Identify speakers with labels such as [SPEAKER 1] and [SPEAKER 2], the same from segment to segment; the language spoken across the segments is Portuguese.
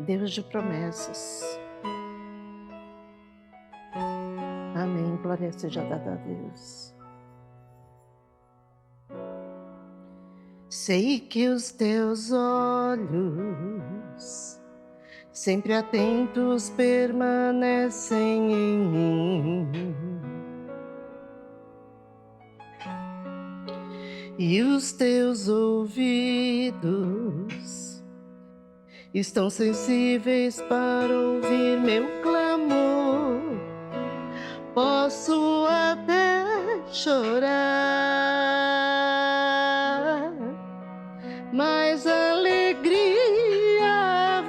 [SPEAKER 1] Deus de promessas. Amém. Glória seja dada a Deus. Sei que os teus olhos, sempre atentos, permanecem em mim. E os teus ouvidos estão sensíveis para ouvir meu clamor. Posso até chorar, mas a alegria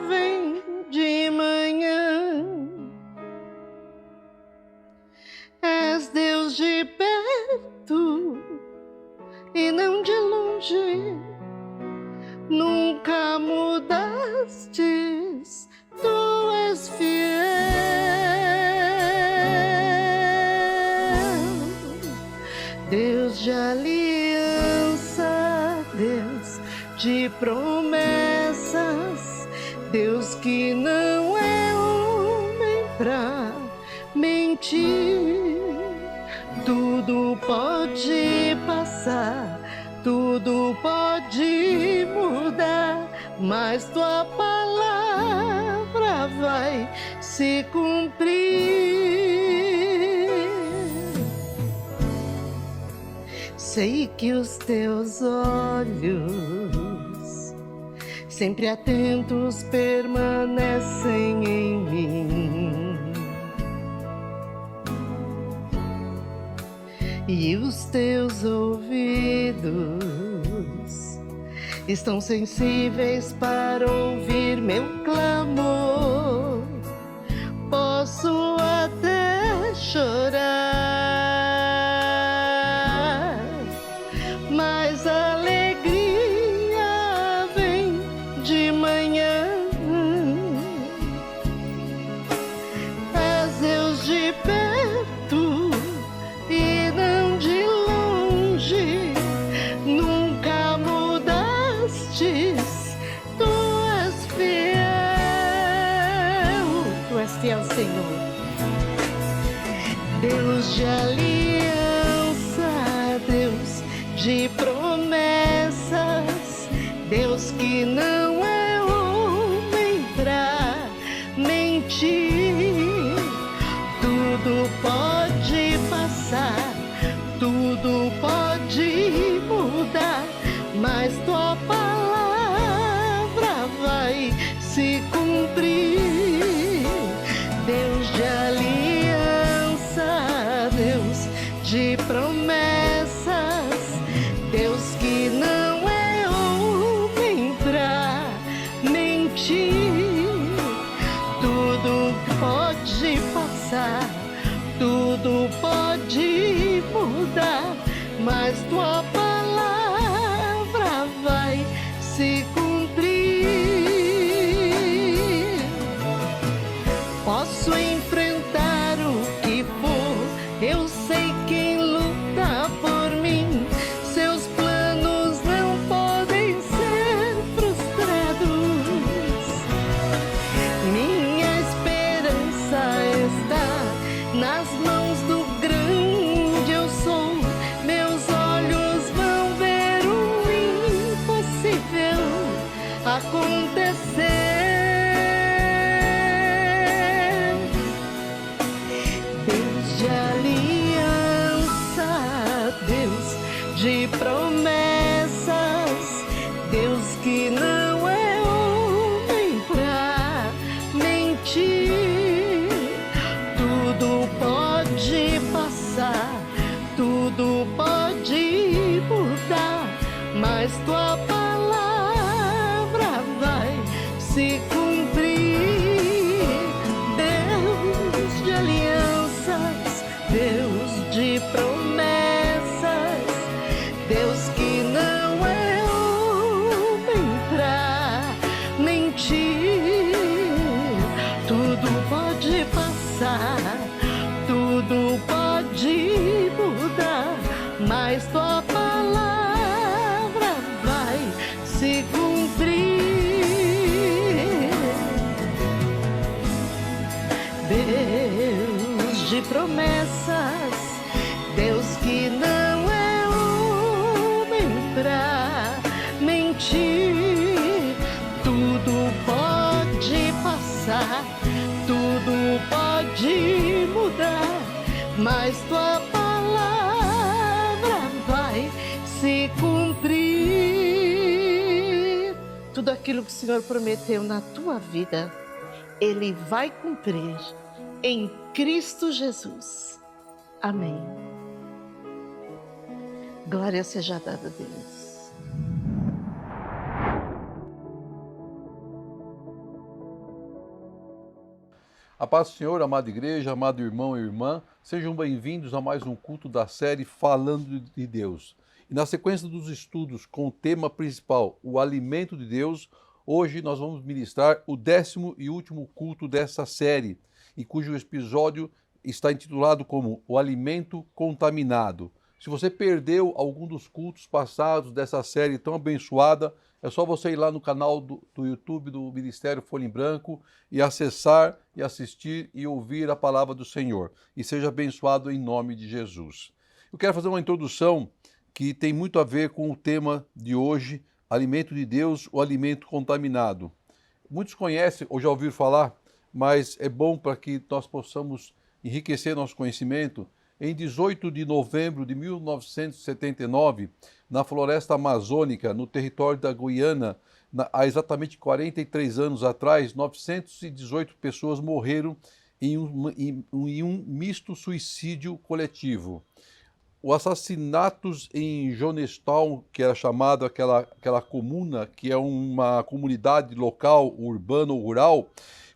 [SPEAKER 1] vem de manhã. És Deus de perto e não de longe, nunca mudastes, tu és fiel. Deus de aliança, Deus de promessas, Deus que não é homem pra mentir. Tudo pode passar, tudo pode mudar, mas tua palavra vai se cumprir. Sei que os teus olhos, sempre atentos, permanecem em mim. E os teus ouvidos estão sensíveis para ouvir meu clamor. Posso até chorar, mas a alegria vem de manhã. És Deus de perto e não de longe, nunca mudastes, tu és fiel. Tu és fiel, Senhor. Deus de aliança, Deus de promessas, Deus que não é homem pra mentir. Tudo pode passar, tudo pode mudar, mas tua palavra vai se cumprir. Deus de aliança, Deus de promessas, Deus que não é homem pra mentir. Tudo pode passar, tudo pode mudar, mas tua palavra vai se cumprir. Posso enfrentar o que for, eu sei quem luta por mim. Seus planos não podem ser frustrados. Minha esperança está nas mãos do grande eu sou. Meus olhos vão ver o impossível acontecer. Deus de aliança, Deus de promessas, Deus que não é homem pra mentir. Tudo pode passar, tudo pode mudar, mas tua palavra vai se cumprir. Deus de alianças, Deus de promessas, Deus que não é homem pra mentir. Tudo pode passar, tudo pode mudar, mas tua palavra vai se cumprir. Deus de promessas, Deus que não é homem pra mentir. Tudo pode passar, tudo pode mudar, mas tua palavra vai se cumprir. Tudo aquilo que o Senhor prometeu na tua vida, Ele vai cumprir em Cristo Jesus. Amém. Glória seja dada a Deus.
[SPEAKER 2] A paz do Senhor, amada igreja, amado irmão e irmã, sejam bem-vindos a mais um culto da série Falando de Deus. E na sequência dos estudos com o tema principal, o alimento de Deus, hoje nós vamos ministrar o 10º e último culto dessa série, e cujo episódio está intitulado como O Alimento Contaminado. Se você perdeu algum dos cultos passados dessa série tão abençoada, é só você ir lá no canal do YouTube do Ministério Folha em Branco e acessar e assistir e ouvir a palavra do Senhor. E seja abençoado em nome de Jesus. Eu quero fazer uma introdução que tem muito a ver com o tema de hoje, alimento de Deus, o alimento contaminado. Muitos conhecem ou já ouviram falar, mas é bom para que nós possamos enriquecer nosso conhecimento. Em 18 de novembro de 1979, na floresta amazônica, no território da Guiana, há exatamente 43 anos atrás, 918 pessoas morreram em um misto suicídio coletivo. O assassinatos em Jonestown, que era chamado aquela comuna, que é uma comunidade local, urbana ou rural,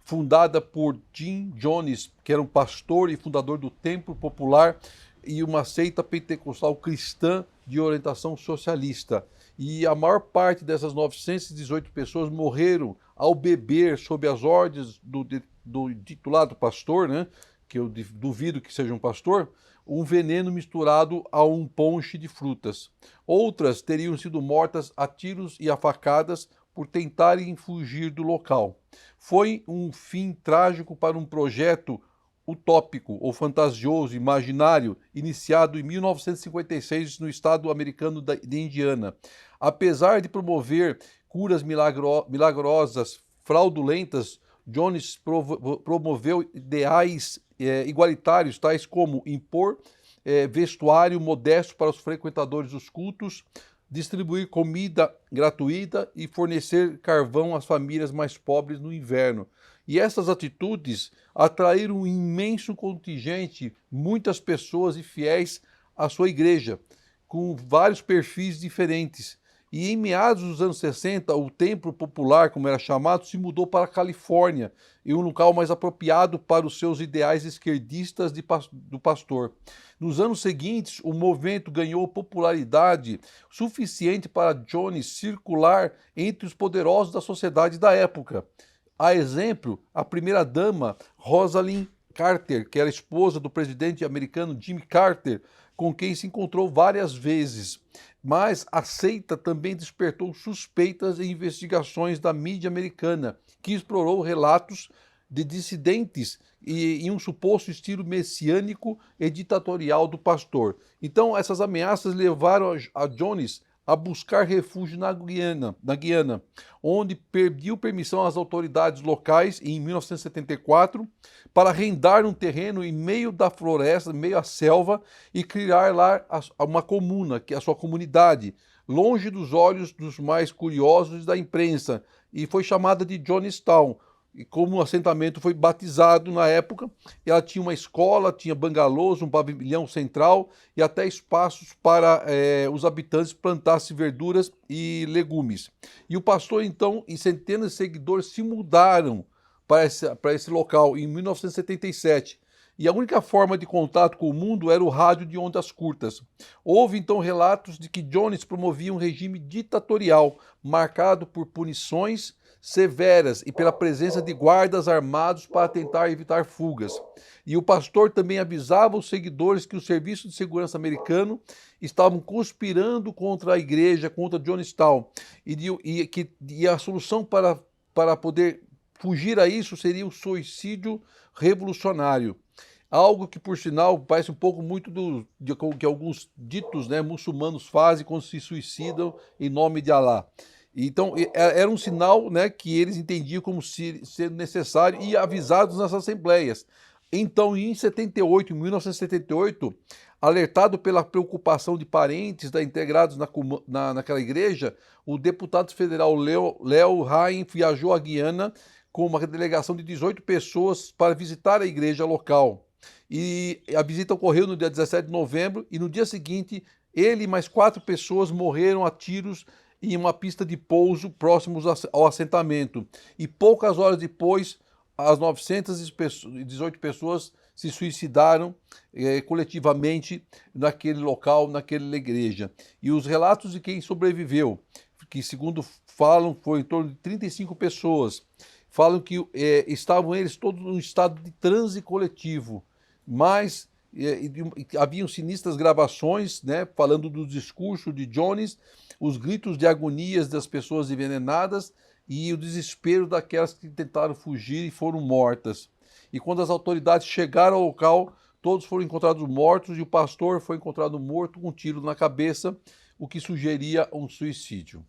[SPEAKER 2] fundada por Jim Jones, que era um pastor e fundador do Templo Popular e uma seita pentecostal cristã de orientação socialista. E a maior parte dessas 918 pessoas morreram ao beber, sob as ordens do titulado pastor, né, que eu duvido que seja um pastor, um veneno misturado a um ponche de frutas. Outras teriam sido mortas a tiros e a facadas por tentarem fugir do local. Foi um fim trágico para um projeto utópico ou fantasioso, imaginário, iniciado em 1956 no estado americano de Indiana. Apesar de promover curas milagrosas, fraudulentas, Jones promoveu ideais igualitários, tais como impor vestuário modesto para os frequentadores dos cultos, distribuir comida gratuita e fornecer carvão às famílias mais pobres no inverno. E essas atitudes atraíram um imenso contingente, muitas pessoas e fiéis à sua igreja, com vários perfis diferentes. E em meados dos anos 60, o Templo Popular, como era chamado, se mudou para a Califórnia, em um local mais apropriado para os seus ideais esquerdistas do pastor. Nos anos seguintes, o movimento ganhou popularidade suficiente para Jones circular entre os poderosos da sociedade da época. A exemplo, a primeira-dama Rosalind Carter, que era esposa do presidente americano Jimmy Carter, com quem se encontrou várias vezes. Mas a seita também despertou suspeitas e investigações da mídia americana, que explorou relatos de dissidentes e em um suposto estilo messiânico e ditatorial do pastor. Então, essas ameaças levaram a Jones a buscar refúgio na Guiana, onde pediu permissão às autoridades locais em 1974 para arrendar um terreno em meio da floresta, em meio à selva, e criar lá uma comuna, que é a sua comunidade, longe dos olhos dos mais curiosos da imprensa, e foi chamada de Jonestown. E como o assentamento foi batizado na época, ela tinha uma escola, tinha bangalôs, um pavilhão central e até espaços para os habitantes plantassem verduras e legumes. E o pastor, então, e centenas de seguidores se mudaram para esse local em 1977. E a única forma de contato com o mundo era o rádio de ondas curtas. Houve então relatos de que Jones promovia um regime ditatorial, marcado por punições severas e pela presença de guardas armados para tentar evitar fugas. E o pastor também avisava os seguidores que o Serviço de Segurança americano estavam conspirando contra a igreja, contra Jonestown, e a solução para poder fugir a isso seria o suicídio revolucionário. Algo que, por sinal, parece um pouco muito do que alguns ditos, né, muçulmanos fazem quando se suicidam em nome de Alá. Então, era um sinal, né, que eles entendiam como sendo necessário e avisados nas assembleias. Então, em 1978, alertado pela preocupação de parentes integrados naquela igreja, o deputado federal Léo Rain viajou à Guiana com uma delegação de 18 pessoas para visitar a igreja local. E a visita ocorreu no dia 17 de novembro e no dia seguinte ele e mais 4 pessoas morreram a tiros em uma pista de pouso próximos ao assentamento. E poucas horas depois, as 918 pessoas se suicidaram coletivamente naquele local, naquela igreja. E os relatos de quem sobreviveu, que segundo falam foi em torno de 35 pessoas, falam que estavam eles todos num estado de transe coletivo, mas haviam sinistras gravações, né, falando do discurso de Jones, os gritos de agonias das pessoas envenenadas e o desespero daquelas que tentaram fugir e foram mortas. E quando as autoridades chegaram ao local, todos foram encontrados mortos e o pastor foi encontrado morto com um tiro na cabeça, o que sugeria um suicídio.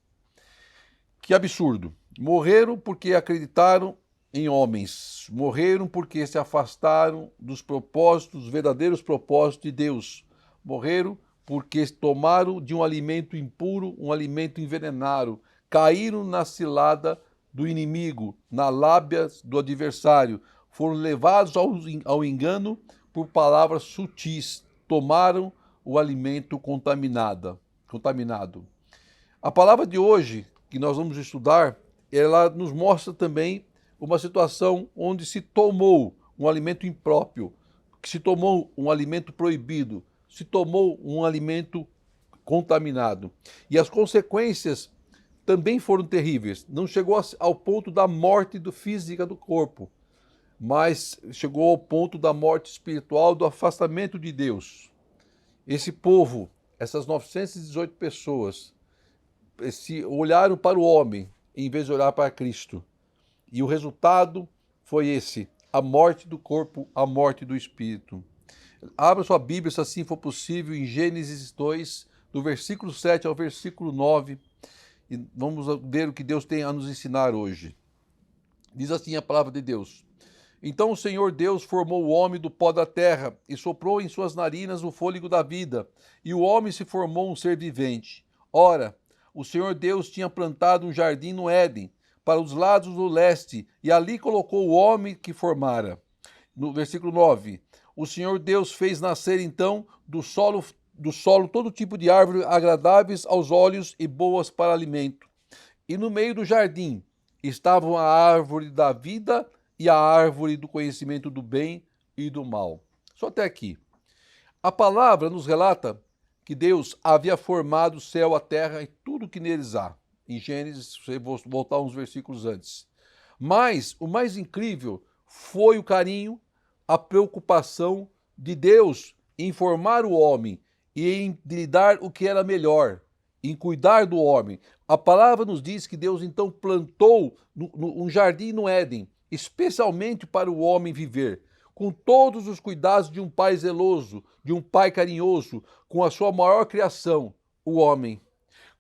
[SPEAKER 2] Que absurdo! Morreram porque acreditaram em homens, morreram porque se afastaram dos propósitos, dos verdadeiros propósitos de Deus, morreram porque tomaram de um alimento impuro, um alimento envenenado, caíram na cilada do inimigo, na lábia do adversário, foram levados ao engano por palavras sutis, tomaram o alimento contaminado. A palavra de hoje, que nós vamos estudar, ela nos mostra também uma situação onde se tomou um alimento impróprio, que se tomou um alimento proibido, se tomou um alimento contaminado. E as consequências também foram terríveis. Não chegou ao ponto da morte física do corpo, mas chegou ao ponto da morte espiritual, do afastamento de Deus. Esse povo, essas 918 pessoas, se olharam para o homem em vez de olhar para Cristo. E o resultado foi esse: a morte do corpo, a morte do espírito. Abra sua Bíblia, se assim for possível, em Gênesis 2, do versículo 7 ao versículo 9, e vamos ver o que Deus tem a nos ensinar hoje. Diz assim a palavra de Deus: Então o Senhor Deus formou o homem do pó da terra e soprou em suas narinas o fôlego da vida, e o homem se formou um ser vivente. Ora, o Senhor Deus tinha plantado um jardim no Éden, para os lados do leste, e ali colocou o homem que formara. No versículo 9, o Senhor Deus fez nascer então do solo todo tipo de árvores agradáveis aos olhos e boas para alimento. E no meio do jardim estavam a árvore da vida e a árvore do conhecimento do bem e do mal. Só até aqui. A palavra nos relata que Deus havia formado o céu, a terra e tudo que neles há. Em Gênesis, se vou voltar uns versículos antes. Mas o mais incrível foi o carinho, a preocupação de Deus em formar o homem e em lhe dar o que era melhor, em cuidar do homem. A palavra nos diz que Deus então plantou um jardim no Éden, especialmente para o homem viver, com todos os cuidados de um pai zeloso, de um pai carinhoso, com a sua maior criação, o homem.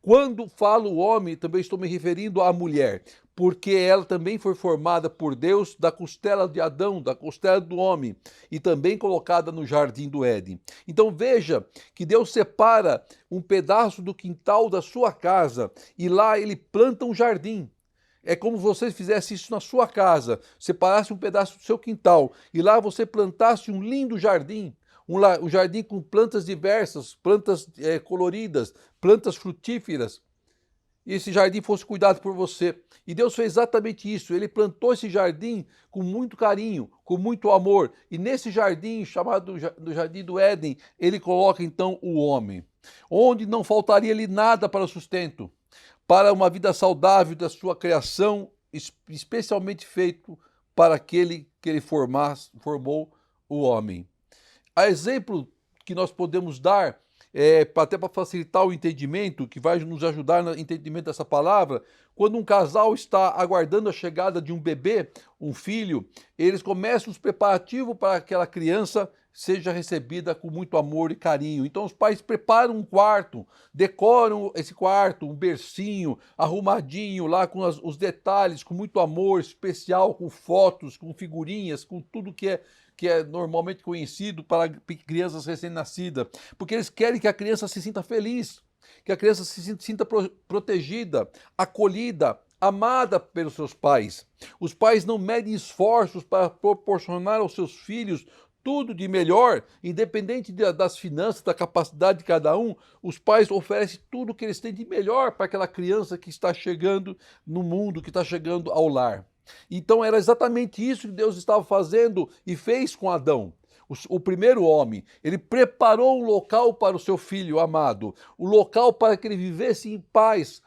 [SPEAKER 2] Quando falo o homem, também estou me referindo à mulher, porque ela também foi formada por Deus da costela de Adão, da costela do homem, e também colocada no jardim do Éden. Então veja que Deus separa um pedaço do quintal da sua casa e lá ele planta um jardim. É como se você fizesse isso na sua casa, separasse um pedaço do seu quintal e lá você plantasse um lindo jardim. Um jardim com plantas diversas, plantas coloridas, plantas frutíferas. E esse jardim fosse cuidado por você. E Deus fez exatamente isso. Ele plantou esse jardim com muito carinho, com muito amor. E nesse jardim, chamado do Jardim do Éden, ele coloca então o homem, onde não faltaria-lhe nada para o sustento, para uma vida saudável da sua criação, especialmente feito para aquele que ele formou o homem. A exemplo que nós podemos dar, até para facilitar o entendimento, que vai nos ajudar no entendimento dessa palavra, quando um casal está aguardando a chegada de um bebê, um filho, eles começam os preparativos para que aquela criança seja recebida com muito amor e carinho. Então os pais preparam um quarto, decoram esse quarto, um bercinho arrumadinho lá com os detalhes, com muito amor especial, com fotos, com figurinhas, com tudo que é normalmente conhecido para crianças recém-nascidas, porque eles querem que a criança se sinta feliz, que a criança se sinta protegida, acolhida, amada pelos seus pais. Os pais não medem esforços para proporcionar aos seus filhos tudo de melhor, independente das finanças, da capacidade de cada um. Os pais oferecem tudo o que eles têm de melhor para aquela criança que está chegando no mundo, que está chegando ao lar. Então era exatamente isso que Deus estava fazendo e fez com Adão. O primeiro homem, ele preparou um local para o seu filho amado, o local para que ele vivesse em paz,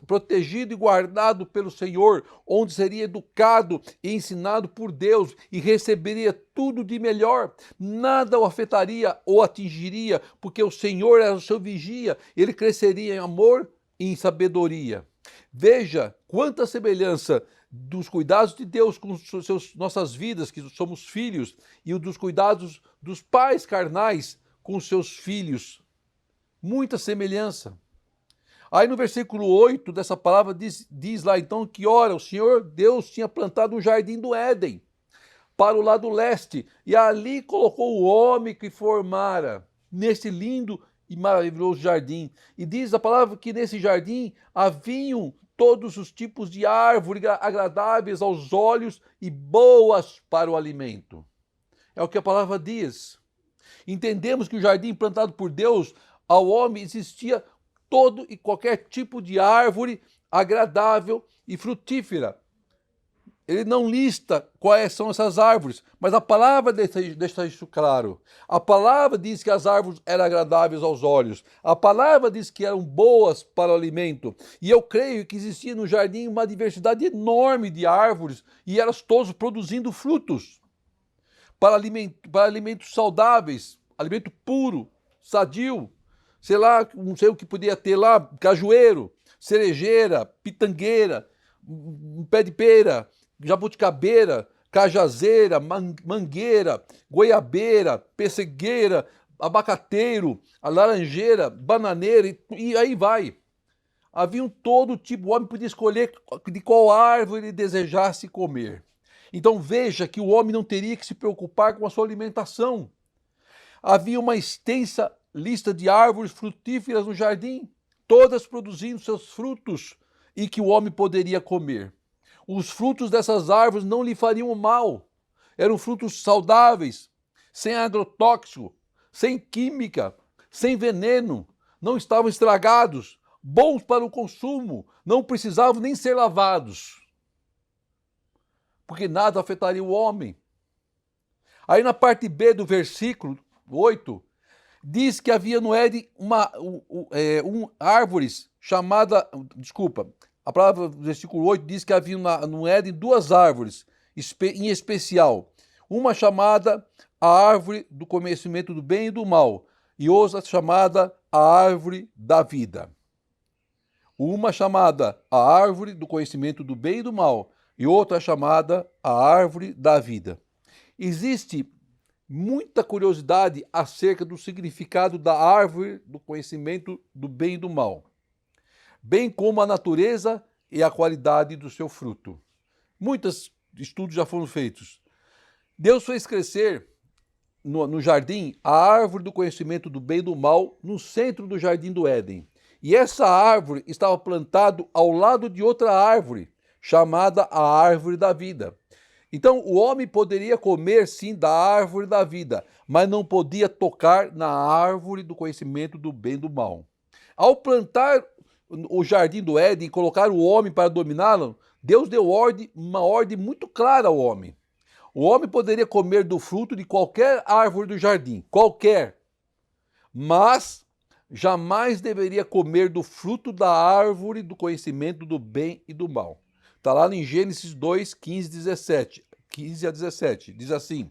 [SPEAKER 2] protegido e guardado pelo Senhor, onde seria educado e ensinado por Deus e receberia tudo de melhor. Nada o afetaria ou atingiria, porque o Senhor era o seu vigia, ele cresceria em amor e em sabedoria. Veja quanta semelhança dos cuidados de Deus com nossas vidas, que somos filhos, e dos cuidados dos pais carnais com os seus filhos. Muita semelhança. Aí no versículo 8 dessa palavra diz lá então que, ora, o Senhor Deus tinha plantado um jardim do Éden para o lado leste, e ali colocou o homem que formara nesse lindo e maravilhoso jardim. E diz a palavra que nesse jardim haviam todos os tipos de árvores agradáveis aos olhos e boas para o alimento. É o que a palavra diz. Entendemos que o jardim plantado por Deus ao homem existia todo e qualquer tipo de árvore agradável e frutífera. Ele não lista quais são essas árvores, mas a palavra deixa isso claro. A palavra diz que as árvores eram agradáveis aos olhos. A palavra diz que eram boas para o alimento. E eu creio que existia no jardim uma diversidade enorme de árvores e elas todas produzindo frutos para alimentos saudáveis, alimento puro, sadio. Sei lá, não sei o que podia ter lá, cajueiro, cerejeira, pitangueira, um pé de pera, jabuticabeira, cajazeira, mangueira, goiabeira, pessegueira, abacateiro, a laranjeira, bananeira e aí vai. Havia um todo tipo, o homem podia escolher de qual árvore ele desejasse comer. Então veja que o homem não teria que se preocupar com a sua alimentação. Havia uma extensa lista de árvores frutíferas no jardim, todas produzindo seus frutos e que o homem poderia comer. Os frutos dessas árvores não lhe fariam mal. Eram frutos saudáveis, sem agrotóxico, sem química, sem veneno, não estavam estragados, bons para o consumo, não precisavam nem ser lavados, porque nada afetaria o homem. Aí na parte B do versículo 8, diz que havia no Éden árvores chamada, a palavra do versículo 8 diz que havia no Éden duas árvores em especial, uma chamada a árvore do conhecimento do bem e do mal, e outra chamada a árvore da vida. Uma chamada a árvore do conhecimento do bem e do mal, e outra chamada a árvore da vida. Existe muita curiosidade acerca do significado da árvore do conhecimento do bem e do mal, bem como a natureza e a qualidade do seu fruto. Muitos estudos já foram feitos. Deus fez crescer no jardim a árvore do conhecimento do bem e do mal no centro do jardim do Éden. E essa árvore estava plantada ao lado de outra árvore, chamada a árvore da vida. Então o homem poderia comer sim da árvore da vida, mas não podia tocar na árvore do conhecimento do bem e do mal. Ao plantar o jardim do Éden e colocar o homem para dominá-lo, Deus deu uma ordem muito clara ao homem. O homem poderia comer do fruto de qualquer árvore do jardim, qualquer, mas jamais deveria comer do fruto da árvore do conhecimento do bem e do mal. Está lá em Gênesis 2, 15 a 17. Diz assim: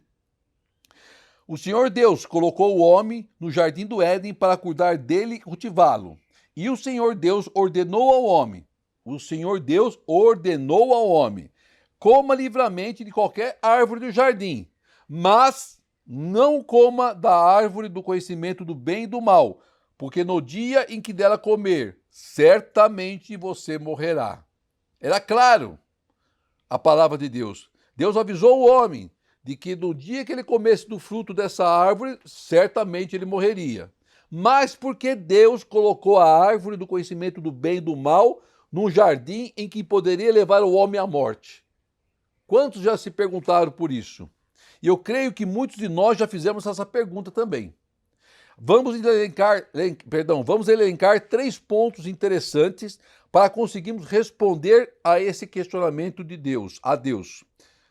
[SPEAKER 2] O Senhor Deus colocou o homem no jardim do Éden para cuidar dele e cultivá-lo. E o Senhor Deus ordenou ao homem: o Senhor Deus ordenou ao homem: coma livremente de qualquer árvore do jardim, mas não coma da árvore do conhecimento do bem e do mal, porque no dia em que dela comer, certamente você morrerá. Era claro a palavra de Deus. Deus avisou o homem de que no dia que ele comesse do fruto dessa árvore, certamente ele morreria. Mas porque Deus colocou a árvore do conhecimento do bem e do mal num jardim em que poderia levar o homem à morte? Quantos já se perguntaram por isso? E eu creio que muitos de nós já fizemos essa pergunta também. Vamos elencar 3 pontos interessantes para conseguirmos responder a esse questionamento de Deus, a Deus.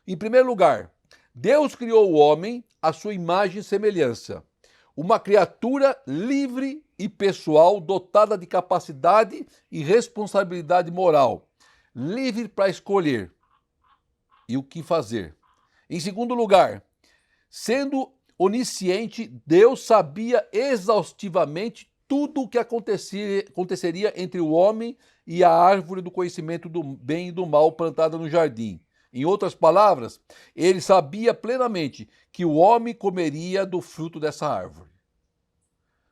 [SPEAKER 2] Em primeiro lugar, Deus criou o homem à sua imagem e semelhança, uma criatura livre e pessoal, dotada de capacidade e responsabilidade moral, livre para escolher e o que fazer. Em segundo lugar, sendo onisciente, Deus sabia exaustivamente tudo o que aconteceria entre o homem e a árvore do conhecimento do bem e do mal plantada no jardim. Em outras palavras, ele sabia plenamente que o homem comeria do fruto dessa árvore.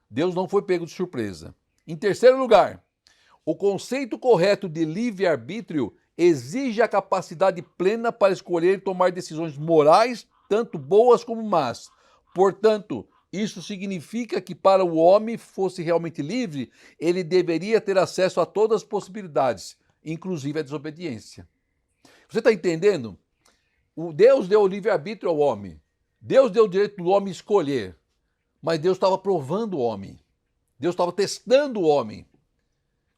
[SPEAKER 2] Deus não foi pego de surpresa. Em terceiro lugar, o conceito correto de livre-arbítrio exige a capacidade plena para escolher e tomar decisões morais, tanto boas como más. Portanto, isso significa que para o homem fosse realmente livre, ele deveria ter acesso a todas as possibilidades, inclusive a desobediência. Você está entendendo? Deus deu o livre-arbítrio ao homem. Deus deu o direito do homem escolher. Mas Deus estava provando o homem. Deus estava testando o homem,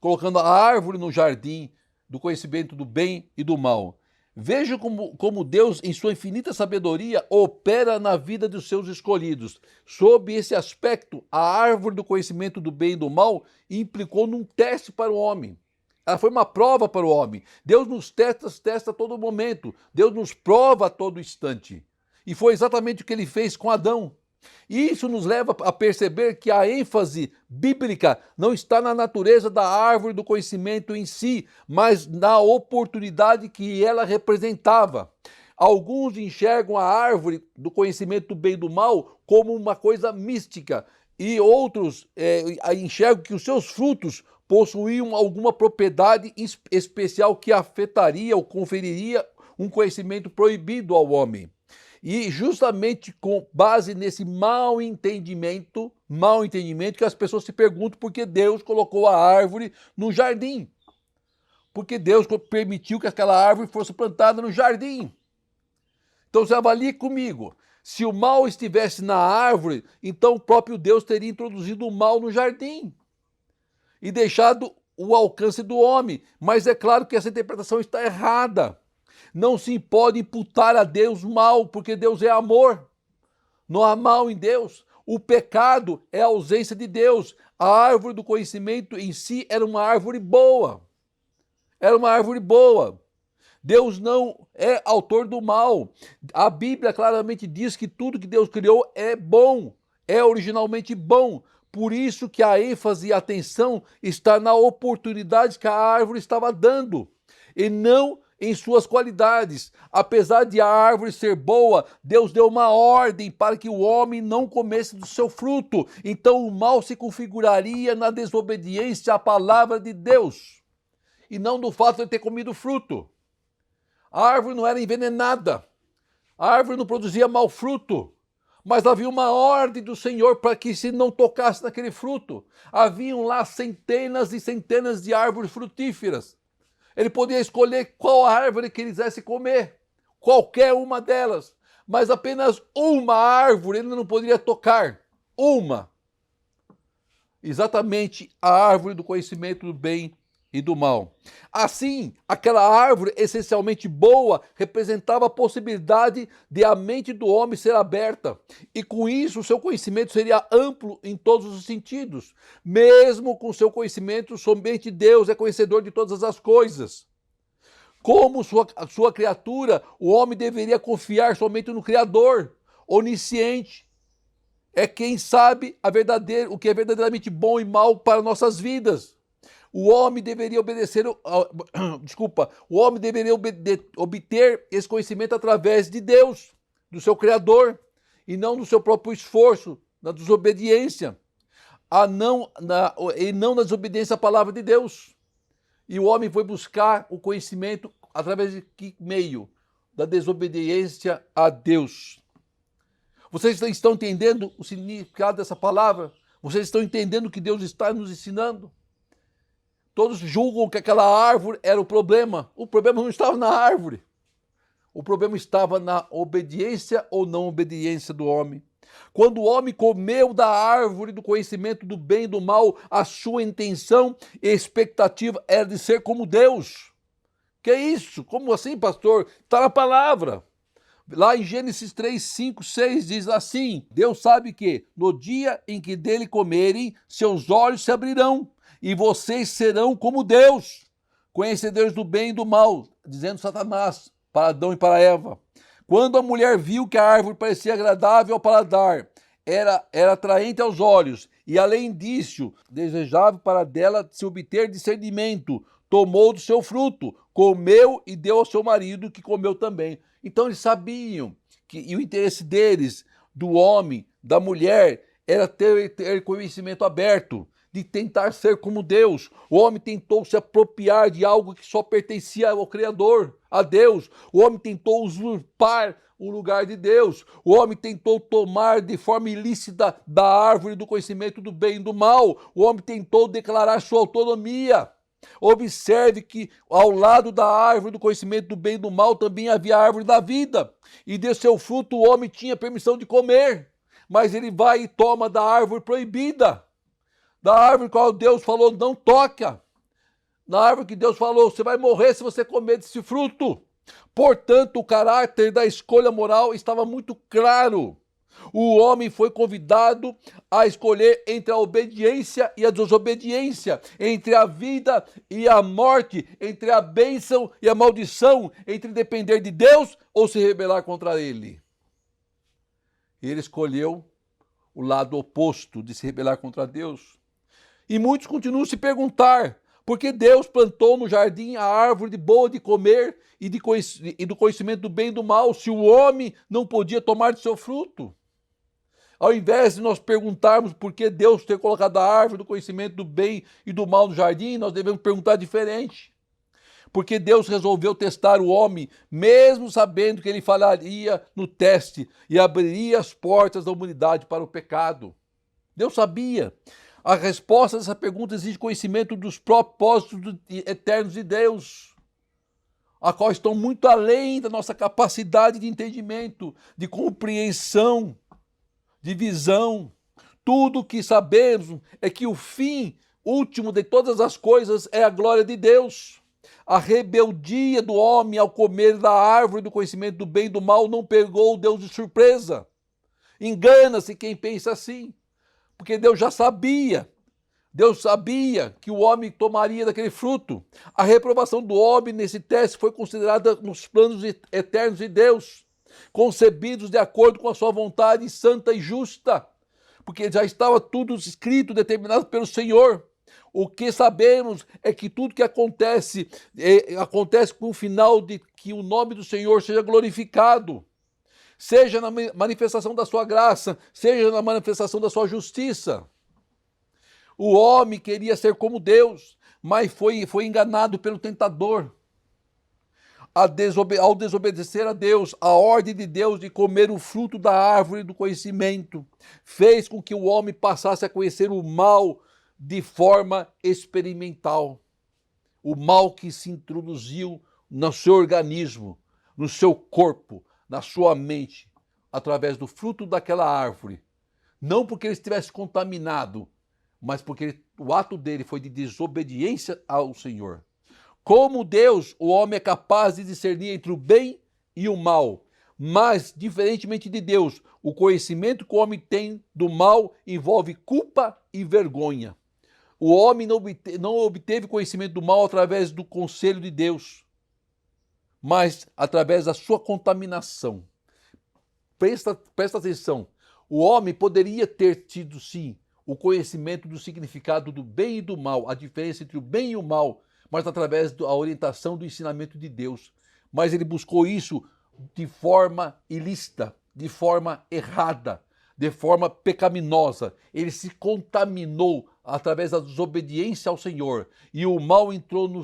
[SPEAKER 2] colocando a árvore no jardim do conhecimento do bem e do mal. Veja como Deus, em sua infinita sabedoria, opera na vida dos seus escolhidos. Sob esse aspecto, a árvore do conhecimento do bem e do mal implicou num teste para o homem. Ela foi uma prova para o homem. Deus nos testa a todo momento. Deus nos prova a todo instante. E foi exatamente o que ele fez com Adão. E isso nos leva a perceber que a ênfase bíblica não está na natureza da árvore do conhecimento em si, mas na oportunidade que ela representava. Alguns enxergam a árvore do conhecimento do bem e do mal como uma coisa mística, e outros enxergam que os seus frutos possuíam alguma propriedade especial que afetaria ou conferiria um conhecimento proibido ao homem. E justamente com base nesse mal entendimento que as pessoas se perguntam por que Deus colocou a árvore no jardim. Porque Deus permitiu que aquela árvore fosse plantada no jardim. Então você avalie comigo. Se o mal estivesse na árvore, então o próprio Deus teria introduzido o mal no jardim e deixado o alcance do homem. Mas é claro que essa interpretação está errada. Não se pode imputar a Deus mal, porque Deus é amor. Não há mal em Deus. O pecado é a ausência de Deus. A árvore do conhecimento em si era uma árvore boa. Era uma árvore boa. Deus não é autor do mal. A Bíblia claramente diz que tudo que Deus criou é bom, é originalmente bom. Por isso que a ênfase e a atenção está na oportunidade que a árvore estava dando, e não em suas qualidades. Apesar de a árvore ser boa, Deus deu uma ordem para que o homem não comesse do seu fruto. Então o mal se configuraria na desobediência à palavra de Deus, e não do fato de ele ter comido fruto. A árvore não era envenenada, a árvore não produzia mau fruto, mas havia uma ordem do Senhor para que se não tocasse naquele fruto. Haviam lá centenas e centenas de árvores frutíferas. Ele podia escolher qual árvore que ele quisesse comer, qualquer uma delas, mas apenas uma árvore ele não poderia tocar, uma. Exatamente a árvore do conhecimento do bem e do mal. Assim, aquela árvore essencialmente boa representava a possibilidade de a mente do homem ser aberta, e com isso o seu conhecimento seria amplo em todos os sentidos. Mesmo com seu conhecimento, somente Deus é conhecedor de todas as coisas. Como sua criatura, o homem deveria confiar somente no Criador, onisciente. É quem sabe o que é verdadeiramente bom e mal para nossas vidas. O homem deveria obedecer, desculpa, o homem deveria obter esse conhecimento através de Deus, do seu Criador, e não do seu próprio esforço, na desobediência, e não na desobediência à palavra de Deus. E o homem foi buscar o conhecimento através de que meio? Da desobediência a Deus. Vocês estão entendendo o significado dessa palavra? Vocês estão entendendo o que Deus está nos ensinando? Todos julgam que aquela árvore era o problema. O problema não estava na árvore. O problema estava na obediência ou não obediência do homem. Quando o homem comeu da árvore do conhecimento do bem e do mal, a sua intenção e expectativa era de ser como Deus. Que é isso? Como assim, pastor? Está na palavra. Lá em Gênesis 3, 5, 6 diz assim: Deus sabe que no dia em que dele comerem, seus olhos se abrirão e vocês serão como Deus, conhecedores do bem e do mal, dizendo Satanás para Adão e para Eva. Quando a mulher viu que a árvore parecia agradável ao paladar, era atraente aos olhos e, além disso, desejável para dela se obter discernimento, tomou do seu fruto, comeu e deu ao seu marido, que comeu também. Então eles sabiam e o interesse deles, do homem, da mulher, era ter conhecimento aberto, de tentar ser como Deus. O homem tentou se apropriar de algo que só pertencia ao Criador, a Deus. O homem tentou usurpar o lugar de Deus. O homem tentou tomar de forma ilícita da árvore do conhecimento do bem e do mal. O homem tentou declarar sua autonomia. Observe que ao lado da árvore do conhecimento do bem e do mal também havia a árvore da vida. E de seu fruto o homem tinha permissão de comer. Mas ele vai e toma da árvore proibida. Da árvore qual Deus falou, não toca. Na árvore que Deus falou, você vai morrer se você comer desse fruto. Portanto, o caráter da escolha moral estava muito claro. O homem foi convidado a escolher entre a obediência e a desobediência, entre a vida e a morte, entre a bênção e a maldição, entre depender de Deus ou se rebelar contra ele. Ele escolheu o lado oposto de se rebelar contra Deus. E muitos continuam a se perguntar, por que Deus plantou no jardim a árvore de boa de comer e do conhecimento do bem e do mal, se o homem não podia tomar de seu fruto? Ao invés de nós perguntarmos por que Deus ter colocado a árvore do conhecimento do bem e do mal no jardim, nós devemos perguntar diferente. Porque Deus resolveu testar o homem, mesmo sabendo que ele falharia no teste e abriria as portas da humanidade para o pecado. Deus sabia. A resposta dessa pergunta exige conhecimento dos propósitos eternos de Deus, a qual estão muito além da nossa capacidade de entendimento, de compreensão, de visão. Tudo o que sabemos é que o fim último de todas as coisas é a glória de Deus. A rebeldia do homem ao comer da árvore do conhecimento do bem e do mal não pegou Deus de surpresa. Engana-se quem pensa assim. Porque Deus já sabia. Deus sabia que o homem tomaria daquele fruto. A reprovação do homem nesse teste foi considerada nos planos eternos de Deus, concebidos de acordo com a sua vontade santa e justa, porque já estava tudo escrito, determinado pelo Senhor. O que sabemos é que tudo que acontece, acontece com o final de que o nome do Senhor seja glorificado. Seja na manifestação da sua graça, seja na manifestação da sua justiça. O homem queria ser como Deus, mas foi enganado pelo tentador. Ao desobedecer a Deus, a ordem de Deus de comer o fruto da árvore do conhecimento fez com que o homem passasse a conhecer o mal de forma experimental. O mal que se introduziu no seu organismo, no seu corpo, na sua mente, através do fruto daquela árvore. Não porque ele estivesse contaminado, mas porque o ato dele foi de desobediência ao Senhor. Como Deus, o homem é capaz de discernir entre o bem e o mal. Mas, diferentemente de Deus, o conhecimento que o homem tem do mal envolve culpa e vergonha. O homem não obteve conhecimento do mal através do conselho de Deus, mas através da sua contaminação. Presta atenção, o homem poderia ter tido, sim, o conhecimento do significado do bem e do mal, a diferença entre o bem e o mal, mas através da orientação do ensinamento de Deus. Mas ele buscou isso de forma ilícita, de forma errada, de forma pecaminosa. Ele se contaminou através da desobediência ao Senhor, e o mal entrou no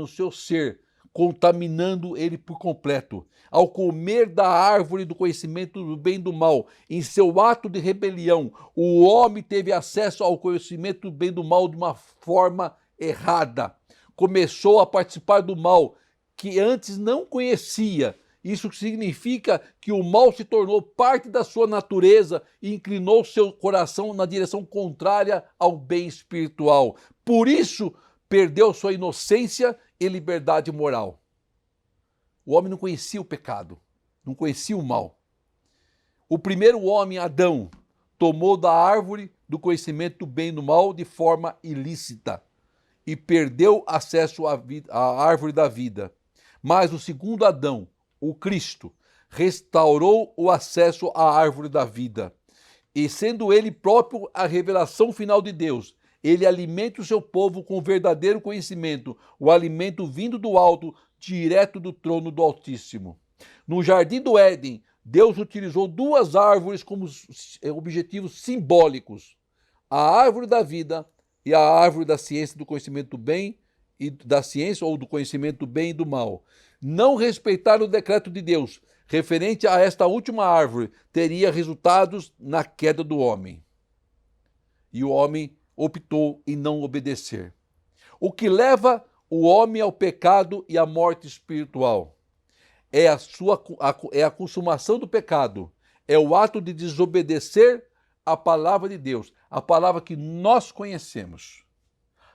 [SPEAKER 2] seu ser, contaminando ele por completo. Ao comer da árvore do conhecimento do bem e do mal, em seu ato de rebelião, o homem teve acesso ao conhecimento do bem e do mal de uma forma errada. Começou a participar do mal que antes não conhecia. Isso significa que o mal se tornou parte da sua natureza e inclinou seu coração na direção contrária ao bem espiritual. Por isso, perdeu sua inocência e liberdade moral. O homem não conhecia o pecado, não conhecia o mal. O primeiro homem, Adão, tomou da árvore do conhecimento do bem e do mal de forma ilícita e perdeu acesso à árvore da vida. Mas o segundo Adão, o Cristo, restaurou o acesso à árvore da vida. E sendo ele próprio a revelação final de Deus, ele alimenta o seu povo com verdadeiro conhecimento, o alimento vindo do alto, direto do trono do Altíssimo. No jardim do Éden, Deus utilizou duas árvores como objetivos simbólicos: a árvore da vida e a árvore da ciência do conhecimento do bem e da ciência ou do conhecimento do bem e do mal. Não respeitar o decreto de Deus referente a esta última árvore teria resultados na queda do homem. E o homem optou em não obedecer. O que leva o homem ao pecado e à morte espiritual é a consumação do pecado, é o ato de desobedecer a palavra de Deus, a palavra que nós conhecemos.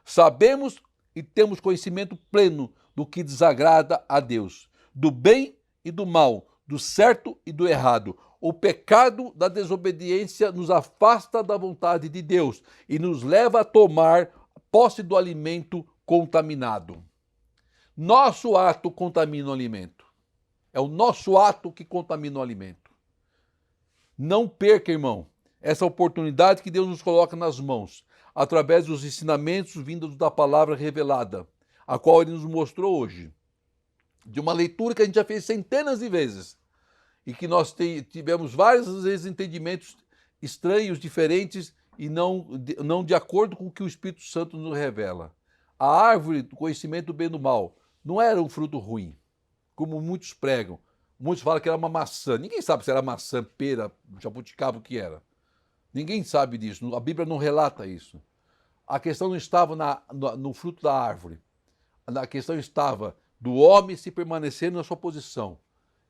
[SPEAKER 2] Sabemos e temos conhecimento pleno do que desagrada a Deus, do bem e do mal, do certo e do errado. O pecado da desobediência nos afasta da vontade de Deus e nos leva a tomar posse do alimento contaminado. Nosso ato contamina o alimento. É o nosso ato que contamina o alimento. Não perca, irmão, essa oportunidade que Deus nos coloca nas mãos, através dos ensinamentos vindos da palavra revelada, a qual Ele nos mostrou hoje. De uma leitura que a gente já fez centenas de vezes, e que nós tivemos várias vezes entendimentos estranhos, diferentes, e não de acordo com o que o Espírito Santo nos revela. A árvore do conhecimento do bem e do mal não era um fruto ruim, como muitos pregam. Muitos falam que era uma maçã. Ninguém sabe se era maçã, pera, jabuticaba, o que era. Ninguém sabe disso. A Bíblia não relata isso. A questão não estava no fruto da árvore. A questão estava do homem se permanecer na sua posição,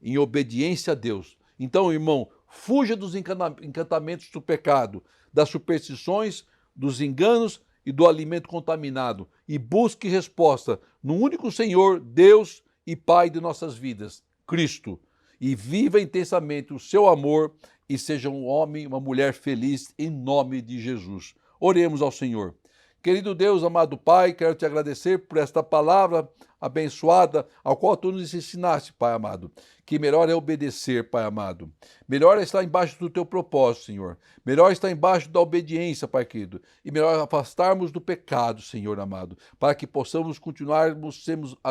[SPEAKER 2] em obediência a Deus. Então, irmão, fuja dos encantamentos do pecado, das superstições, dos enganos e do alimento contaminado, e busque resposta no único Senhor, Deus e Pai de nossas vidas, Cristo, e viva intensamente o seu amor e seja um homem, uma mulher feliz em nome de Jesus. Oremos ao Senhor. Querido Deus, amado Pai, quero te agradecer por esta palavra abençoada, ao qual tu nos ensinaste, Pai amado, que melhor é obedecer, Pai amado. Melhor é estar embaixo do teu propósito, Senhor. Melhor é estar embaixo da obediência, Pai querido. E melhor afastarmos do pecado, Senhor amado, para que possamos continuarmos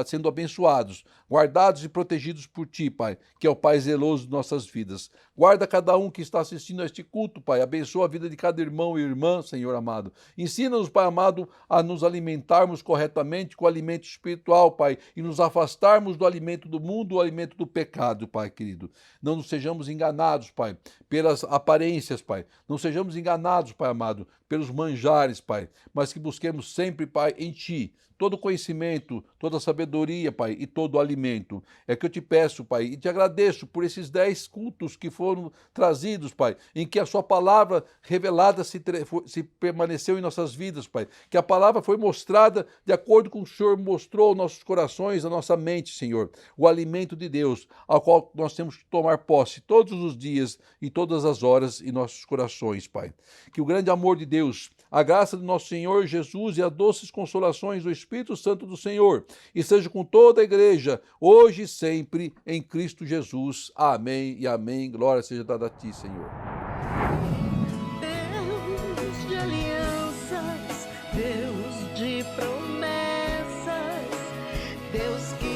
[SPEAKER 2] sendo abençoados, guardados e protegidos por Ti, Pai, que é o Pai zeloso de nossas vidas. Guarda cada um que está assistindo a este culto, Pai. Abençoa a vida de cada irmão e irmã, Senhor amado. Ensina-nos, Pai amado, a nos alimentarmos corretamente com o alimento espiritual, Pai, e nos afastarmos do alimento do mundo, do alimento do pecado, Pai querido. Não nos sejamos enganados, Pai, pelas aparências, Pai. Não sejamos enganados, Pai amado, pelos manjares, Pai, mas que busquemos sempre, Pai, em Ti, todo conhecimento, toda sabedoria, Pai, e todo alimento. É que eu te peço, Pai, e te agradeço por esses 10 cultos que foram trazidos, Pai, em que a sua palavra revelada se permaneceu em nossas vidas, Pai. Que a palavra foi mostrada de acordo com o que o Senhor mostrou aos nossos corações, à nossa mente, Senhor. O alimento de Deus, ao qual nós temos que tomar posse todos os dias e todas as horas em nossos corações, Pai. Que o grande amor de Deus, a graça do nosso Senhor Jesus e as doces consolações do Espírito Santo do Senhor esteja com toda a igreja, hoje e sempre, em Cristo Jesus. Amém e amém. Glória seja dada a Ti, Senhor.
[SPEAKER 1] Deus de aliança. Deus que